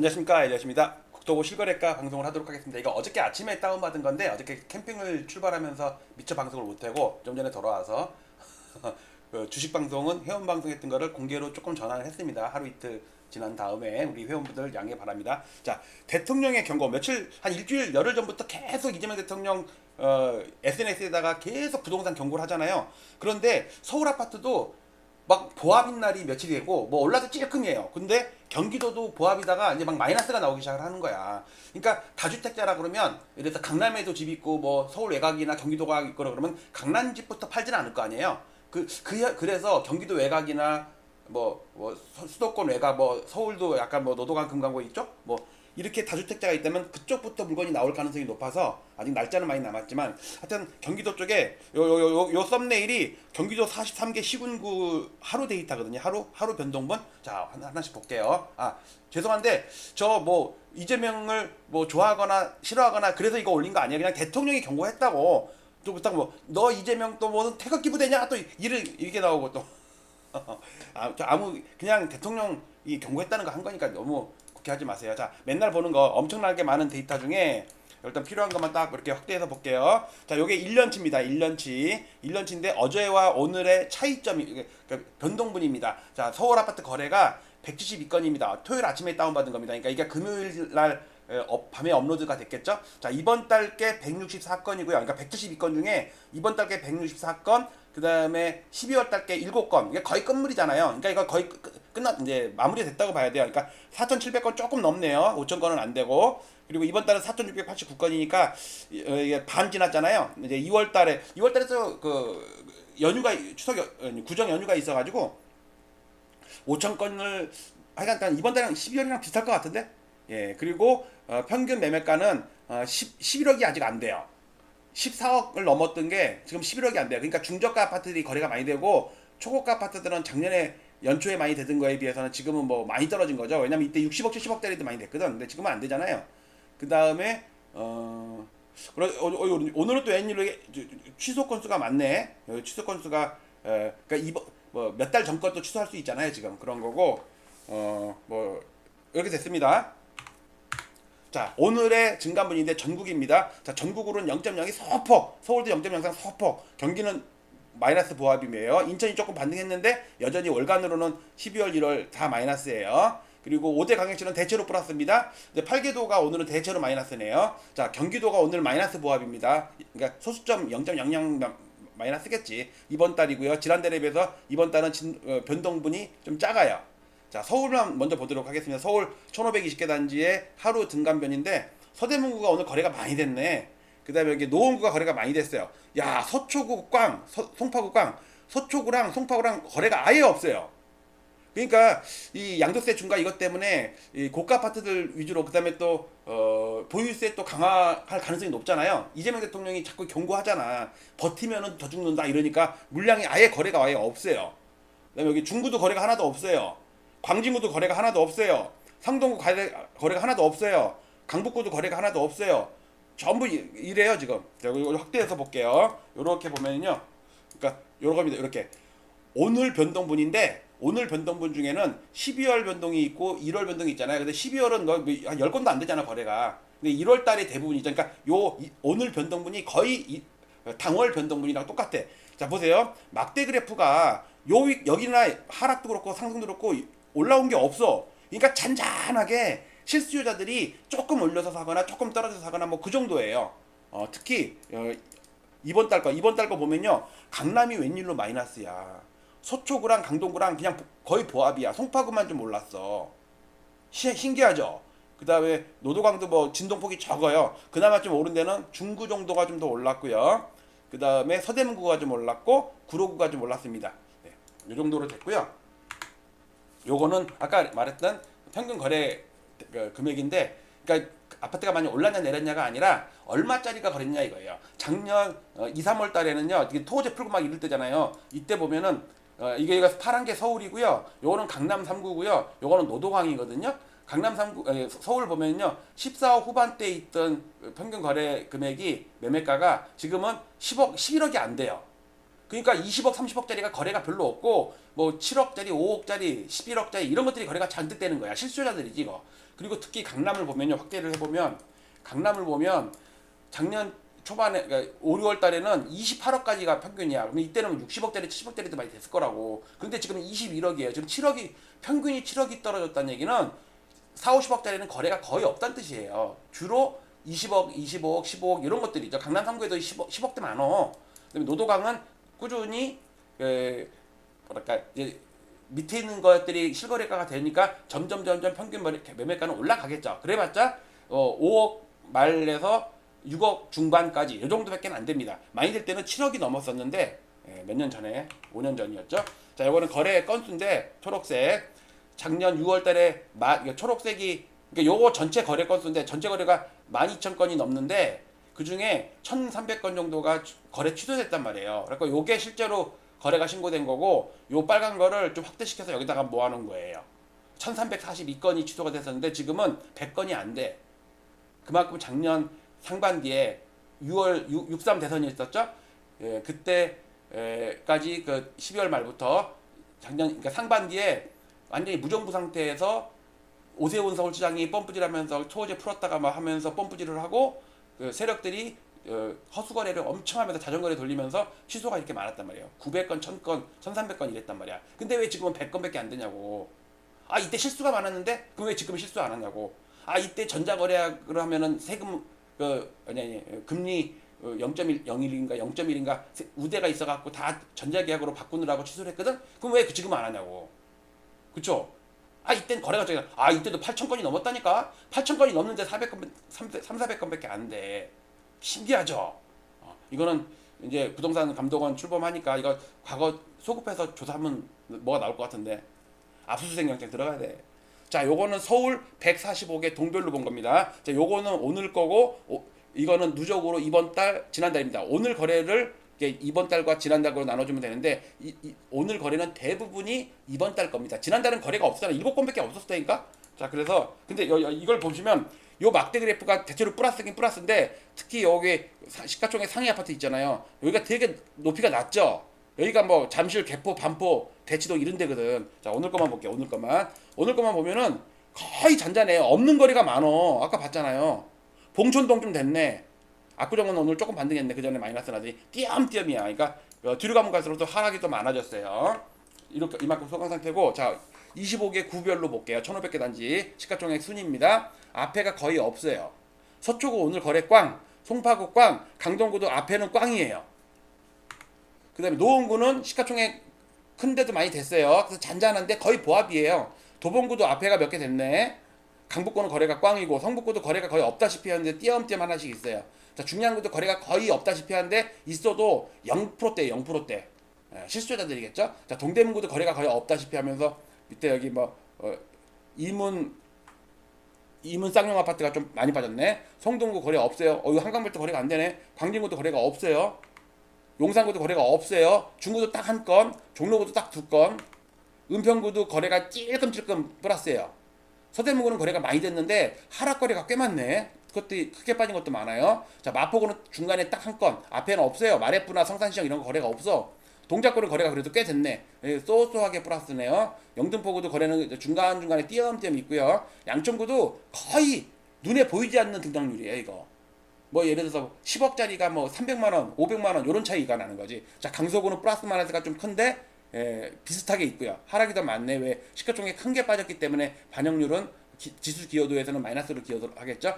안녕하십니까, 엘리엇입니다. 국토고 실거래가 방송을 하도록 하겠습니다. 이거 어저께 아침에 다운받은 건데 어저께 캠핑을 출발하면서 미처 방송을 못하고 좀 전에 돌아와서 그 주식 방송은 회원 방송했던 거를 공개로 조금 전환을 했습니다. 하루 이틀 지난 다음에 우리 회원분들 양해 바랍니다. 자, 대통령의 경고 며칠 한 일주일 열흘 전부터 계속 이재명 대통령 SNS에다가 계속 부동산 경고를 하잖아요. 그런데 서울 아파트도 막 보합인 날이 며칠이 되고 뭐 올라도 찔끔이에요. 근데 경기도도 보합이다가 이제 막 마이너스가 나오기 시작을 하는 거야. 그러니까 다주택자라 그러면 예를 들어서 강남에도 집 있고 뭐 서울 외곽이나 경기도가 있고 그러면 강남 집부터 팔지는 않을 거 아니에요. 그래서 경기도 외곽이나 뭐 수도권 외곽 뭐 서울도 약간 뭐 노도강 금강구 있죠? 뭐 이렇게 다주택자가 있다면 그쪽부터 물건이 나올 가능성이 높아서 아직 날짜는 많이 남았지만 하여튼 경기도 쪽에 요 썸네일이 경기도 43개 시군구 하루 데이터거든요. 하루 변동분. 자, 하나씩 볼게요. 아, 죄송한데 저 뭐 이재명을 뭐 좋아하거나 싫어하거나 그래서 이거 올린 거 아니에요. 그냥 대통령이 경고했다고. 또 그렇다고 뭐 너 이재명 또 무슨 태극기 부대냐 또 이렇게 나오고 또 그냥 대통령이 경고했다는 거 한 거니까 너무 그렇게 하지 마세요. 자, 맨날 보는 거 엄청나게 많은 데이터 중에 일단 필요한 것만 딱 이렇게 확대해서 볼게요. 자, 요게 1년치입니다. 1년치인데 어제와 오늘의 차이점이 그러니까 변동분입니다. 자, 서울 아파트 거래가 172건입니다. 토요일 아침에 다운받은 겁니다. 그러니까 이게 금요일 날 밤에 업로드가 됐겠죠? 자, 이번 달께 164건이고요. 그러니까 172건 중에 이번 달께 164건, 그 다음에 12월 달께 7건. 이게 거의 끝물이잖아요. 그러니까 이거 거의 이제 마무리 됐다고 봐야 돼요. 그러니까 4,700건 조금 넘네요. 5,000건은 안 되고. 그리고 이번 달은 4,689건이니까 이게 반 지났잖아요. 이제 2월 달에서 그 연휴가 구정 연휴가 있어가지고 5,000건을 하여간 이번 달은 12월이랑 비슷할 것 같은데. 예, 그리고 평균 매매가는 11억이 아직 안 돼요. 14억을 넘었던 게 지금 11억이 안 돼요. 그러니까 중저가 아파트들이 거래가 많이 되고 초고가 아파트들은 작년에 연초에 많이 되던 거에 비해서는 지금은 뭐 많이 떨어진 거죠. 왜냐면 이때 60억, 70억짜리도 많이 됐거든. 근데 지금은 안 되잖아요. 그 다음에 오늘은 또 웬일로 취소 건수가 많네. 취소 건수가 그러니까 이번 몇 달 전 것도 취소할 수 있잖아요. 지금 그런 거고 뭐 이렇게 됐습니다. 자, 오늘의 증감분인데 전국입니다. 자, 전국으로는 0.0이 소폭, 서울도 0.03 소폭, 경기는 마이너스 보합이에요. 인천이 조금 반등했는데 여전히 월간으로는 12월, 1월 다 마이너스예요. 그리고 5대 강역시는 대체로 플러스입니다. 근데 8개도가 오늘은 대체로 마이너스네요. 자, 경기도가 오늘 마이너스 보합입니다. 그러니까 소수점 0.00 마이너스겠지. 이번 달이고요. 지난달에 비해서 이번 달은 변동분이 좀 작아요. 자, 서울만 먼저 보도록 하겠습니다. 서울 1520개 단지의 하루 등간변인데 서대문구가 오늘 거래가 많이 됐네. 그 다음에 여기 노원구가 거래가 많이 됐어요. 야, 서초구 꽝, 송파구 꽝, 서초구랑 송파구랑 거래가 아예 없어요. 그러니까 이 양도세 중과 이것 때문에 이 고가 아파트들 위주로 그 다음에 또 보유세 또 강화할 가능성이 높잖아요. 이재명 대통령이 자꾸 경고하잖아. 버티면은 더 죽는다 이러니까 물량이 아예 거래가 아예 없어요. 그다음에 여기 중구도 거래가 하나도 없어요. 광진구도 거래가 하나도 없어요. 상동구 거래가 하나도 없어요. 강북구도 거래가 하나도 없어요. 전부 이래요 지금. 제가 이걸 확대해서 볼게요. 이렇게 보면요. 그러니까 요런 겁니다. 이렇게 오늘 변동분인데 오늘 변동분 중에는 12월 변동이 있고 1월 변동이 있잖아요. 근데 12월은 한 10건도 안 되잖아 거래가. 근데 1월 달이 대부분이죠. 그러니까 오늘 변동분이 거의 당월 변동분이랑 똑같아. 자, 보세요. 막대 그래프가 여기나 하락도 그렇고 상승도 그렇고 올라온 게 없어. 그러니까 잔잔하게 실수요자들이 조금 올려서 사거나 조금 떨어져서 사거나 뭐 그 정도예요. 특히 이번 달 거 보면요. 강남이 웬일로 마이너스야. 서초구랑 강동구랑 그냥 거의 보합이야. 송파구만 좀 올랐어. 신기하죠? 그 다음에 노도강도 뭐 진동폭이 적어요. 그나마 좀 오른 데는 중구 정도가 좀 더 올랐고요. 그 다음에 서대문구가 좀 올랐고 구로구가 좀 올랐습니다. 네, 이 정도로 됐고요. 요거는 아까 말했던 평균 거래 금액인데, 그러니까 아파트가 많이 올랐냐 내렸냐가 아니라 얼마짜리가 거랬냐 이거예요. 작년 2, 3월 달에는요, 이게 토호제 풀고 막 이럴 때잖아요. 이때 보면은 이게 파란 게 서울이고요. 요거는 강남 3구고요. 요거는 노동항이거든요. 강남 3구 서울 보면요, 14억 후반대에 있던 평균 거래 금액이 매매가가 지금은 11억이 안 돼요. 그러니까 20억, 30억짜리가 거래가 별로 없고 뭐 7억짜리, 5억짜리, 11억짜리 이런 것들이 거래가 잔뜩 되는 거야. 실수요자들이지 이거. 그리고 특히 강남을 보면요. 확대를 해보면 강남을 보면 작년 초반에 그러니까 5, 6월 달에는 28억까지가 평균이야. 그러면 이때는 60억짜리, 70억짜리도 많이 됐을 거라고. 근데 지금 21억이에요. 지금 7억이 평균이 7억이 떨어졌다는 얘기는 4, 50억짜리는 거래가 거의 없다는 뜻이에요. 주로 20억, 25억, 15억 이런 것들이죠. 강남 3구에도 10억대 많어. 그다음에 노도강은 꾸준히 뭐랄까 이제 밑에 있는 것들이 실거래가가 되니까 점점 평균 매매가는 올라가겠죠. 그래봤자 5억 말에서 6억 중반까지 이 정도밖에 안 됩니다. 많이 될 때는 7억이 넘었었는데 몇 년 전에 5년 전이었죠. 자, 이거는 거래 건수인데 초록색 작년 6월달에 초록색이 그러니까 요거 전체 거래 건수인데 전체 거래가 12,000건이 넘는데 그 중에 1,300건 정도가 거래 취소됐단 말이에요. 그러니까 요게 실제로 거래가 신고된 거고 요 빨간 거를 좀 확대시켜서 여기다가 모아놓은 거예요. 1,342건이 취소가 됐었는데 지금은 100건이 안 돼. 그만큼 작년 상반기에 6.3 대선이 있었죠. 그때까지 그 12월 말부터 작년 그러니까 상반기에 완전히 무정부 상태에서 오세훈 서울시장이 펌프질하면서 초어제 풀었다가 막 하면서 펌프질을 하고 그 세력들이 허수거래를 엄청 하면서 자전거를 돌리면서 취소가 이렇게 많았단 말이에요. 900건, 1000건, 1300건 이랬단 말이야. 근데 왜 지금은 100건밖에 안 되냐고. 아, 이때 실수가 많았는데 그럼 왜 지금 실수 안 하냐고. 아, 이때 전자거래를 하면은 세금 금리 0.01인가 0.1인가 우대가 있어갖고 다 전자계약으로 바꾸느라고 취소를 했거든. 그럼 왜 지금 안 하냐고. 그쵸? 아, 이땐 거래가 저기 이때도 8,000건이 넘었다니까. 8,000건이 넘는데 400건 400건밖에 안 돼. 신기하죠. 이거는 이제 부동산 감독원 출범하니까 이거 과거 소급해서 조사하면 뭐가 나올 것 같은데 압수수색 영장 들어가야 돼. 자, 요거는 서울 145개 동별로 본 겁니다. 자, 요거는 오늘 거고 이거는 누적으로 이번 달 지난달입니다. 오늘 거래를 이번 달과 지난달로 나눠주면 되는데 오늘 거래는 대부분이 이번 달 겁니다. 지난달은 거래가 없었잖아. 7건밖에 없었다니까. 자, 그래서 근데 이걸 보시면 요 막대 그래프가 대체로 플러스긴 플러스인데 특히 여기 시가총액 상위 아파트 있잖아요. 여기가 되게 높이가 낮죠. 여기가 뭐 잠실, 개포, 반포, 대치동 이런 데거든. 자, 오늘 것만 볼게요. 오늘 것만 보면은 거의 잔잔해요. 없는 거리가 많어. 아까 봤잖아요. 봉천동 좀 됐네. 압구정은 오늘 조금 반등했네. 그 전에 마이너스 나더니 띄엄띄엄이야. 그러니까 뒤로 가면 갈수록 또 하락이 또 많아졌어요. 이렇게 이만큼 소강 상태고. 자, 25개 구별로 볼게요. 1,500개 단지 시가총액 순입니다. 앞에가 거의 없어요. 서초구 오늘 거래 꽝, 송파구 꽝, 강동구도 앞에는 꽝이에요. 그 다음에 노원구는 시가총액 큰데도 많이 됐어요. 그래서 잔잔한데 거의 보합이에요. 도봉구도 앞에가 몇 개 됐네. 강북구는 거래가 꽝이고 성북구도 거래가 거의 없다시피 하는데 띄엄띄엄 하나씩 있어요. 자, 중량구도 거래가 거의 없다시피 하는데 있어도 0%대예요. 0%대. 실수요자들이겠죠. 자, 동대문구도 거래가 거의 없다시피 하면서 밑에 여기 뭐 이문 쌍용 아파트가 좀 많이 빠졌네. 성동구 거래 없어요. 한강별도 거래가 안 되네. 광진구도 거래가 없어요. 용산구도 거래가 없어요. 중구도 딱 한 건, 종로구도 딱 2건, 은평구도 거래가 찔끔찔끔 플러스예요. 서대문구는 거래가 많이 됐는데 하락 거래가 꽤 많네. 그것도 크게 빠진 것도 많아요. 자, 마포구는 중간에 딱 한 건, 앞에는 없어요. 마레프나 성산시장 이런 거 거래가 없어. 동작구는 거래가 그래도 꽤 됐네. 쏘쏘하게 플러스네요. 영등포구도 거래는 중간중간에 띄엄띄엄 있고요. 양천구도 거의 눈에 보이지 않는 등락률이에요. 이거 뭐 예를 들어서 10억짜리가 뭐 300만원, 500만원 이런 차이가 나는 거지. 자, 강서구는 플러스 마이너스가 좀 큰데 비슷하게 있고요. 하락이 더 많네. 왜? 시가총액 큰 게 빠졌기 때문에 반영률은 지수 기여도에서는 마이너스로 기여하겠죠.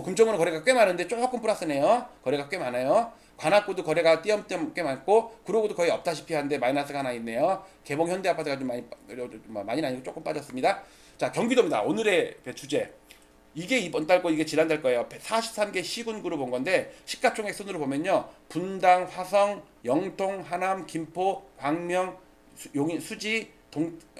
금정구는 거래가 꽤 많은데 조금 플러스네요. 거래가 꽤 많아요. 관악구도 거래가 띄엄띄엄 꽤 많고 구로구도 거의 없다시피 한데 마이너스가 하나 있네요. 개봉 현대아파트가 좀 많이는 아니고 조금 빠졌습니다. 자, 경기도입니다. 오늘의 주제. 이게 이번 달 거, 이게 지난 달 거예요. 43개 시군구로 본 건데 시가총액 순으로 보면요. 분당, 화성, 영통, 하남, 김포, 광명, 용인, 수지,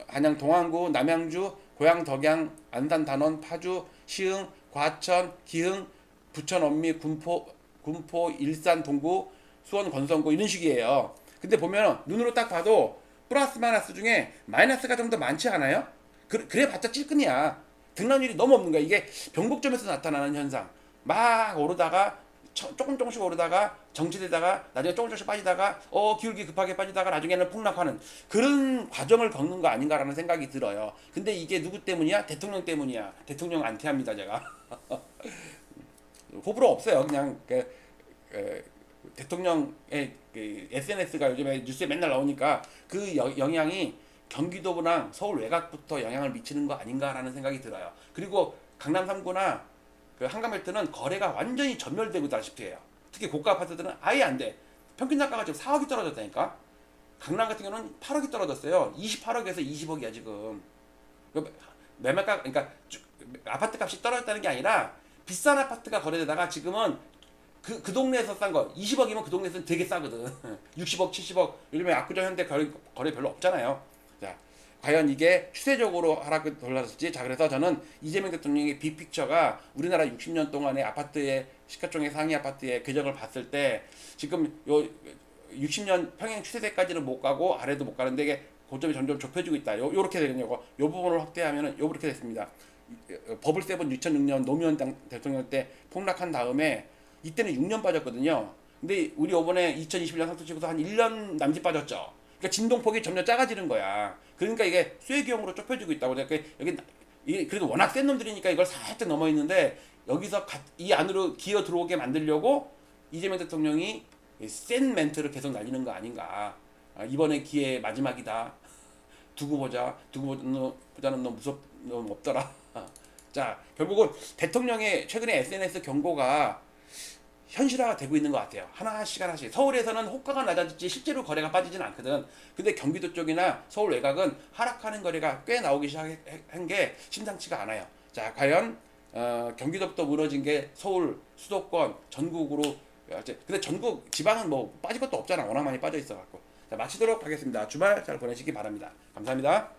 안양 동안구, 남양주, 고양, 덕양, 안산, 단원, 파주, 시흥, 과천, 기흥, 부천, 엄미, 군포, 일산, 동구, 수원, 건성구 이런 식이에요. 근데 보면 눈으로 딱 봐도 플러스 마이너스 중에 마이너스가 좀 더 많지 않아요? 그래 봤자 찔끔이야. 등락률이 너무 없는 거야. 이게 변곡점에서 나타나는 현상. 막 오르다가 조금씩 오르다가 정체되다가 나중에 조금씩 빠지다가 기울기 급하게 빠지다가 나중에는 폭락하는 그런 과정을 겪는 거 아닌가라는 생각이 들어요. 근데 이게 누구 때문이야? 대통령 때문이야. 대통령 안티합니다 제가. 호불호 없어요. 그냥 대통령의 SNS가 요즘에 뉴스에 맨날 나오니까 그 영향이 경기도랑 서울 외곽부터 영향을 미치는 거 아닌가라는 생각이 들어요. 그리고 강남 3구나 그 한강벨트는 거래가 완전히 전멸되고 있다시피 해요. 특히 고가 아파트들은 아예 안 돼. 평균 단가가 지금 4억이 떨어졌다니까. 강남 같은 경우는 8억이 떨어졌어요. 28억에서 20억이야 지금. 매매가 그러니까 아파트 값이 떨어졌다는 게 아니라 비싼 아파트가 거래되다가 지금은 그 동네에서 싼 거 20억이면 그 동네에서는 되게 싸거든. 60억, 70억. 요즘에 압구정 현대 거래 별로 없잖아요. 자, 과연 이게 추세적으로 하락을 돌았을지. 자, 그래서 저는 이재명 대통령의 빅픽처가 우리나라 60년 동안의 아파트의 시가총액 상위 아파트의 궤적을 봤을 때 지금 요 60년 평행 추세대까지는 못 가고 아래도 못 가는데 이게 고점이 점점 좁혀지고 있다. 요렇게 되거든요. 요 부분을 확대하면은 요렇게 됐습니다. 버블 세븐 2006년 노무현 대통령 때 폭락한 다음에 이때는 6년 빠졌거든요. 근데 우리 이번에 2021년 상승 치고서 한 1년 남짓 빠졌죠. 그러니까 진동폭이 점점 작아지는 거야. 그러니까 이게 쇠기형으로 좁혀지고 있다고. 그러니까 여기 이게 그래도 워낙 센 놈들이니까 이걸 살짝 넘어 있는데 여기서 이 안으로 기어 들어오게 만들려고 이재명 대통령이 센 멘트를 계속 날리는 거 아닌가. 이번에 기회 마지막이다. 두고 보자. 두고 보자는 너무 없더라. 자, 결국은 대통령의 최근에 SNS 경고가 현실화가 되고 있는 것 같아요. 하나씩. 서울에서는 호가가 낮아질지 실제로 거래가 빠지진 않거든. 근데 경기도 쪽이나 서울 외곽은 하락하는 거래가 꽤 나오기 시작한 게 심상치가 않아요. 자, 과연 경기도부터 무너진 게 서울, 수도권, 전국으로. 근데 전국 지방은 뭐 빠질 것도 없잖아. 워낙 많이 빠져 있어갖고. 자, 마치도록 하겠습니다. 주말 잘 보내시기 바랍니다. 감사합니다.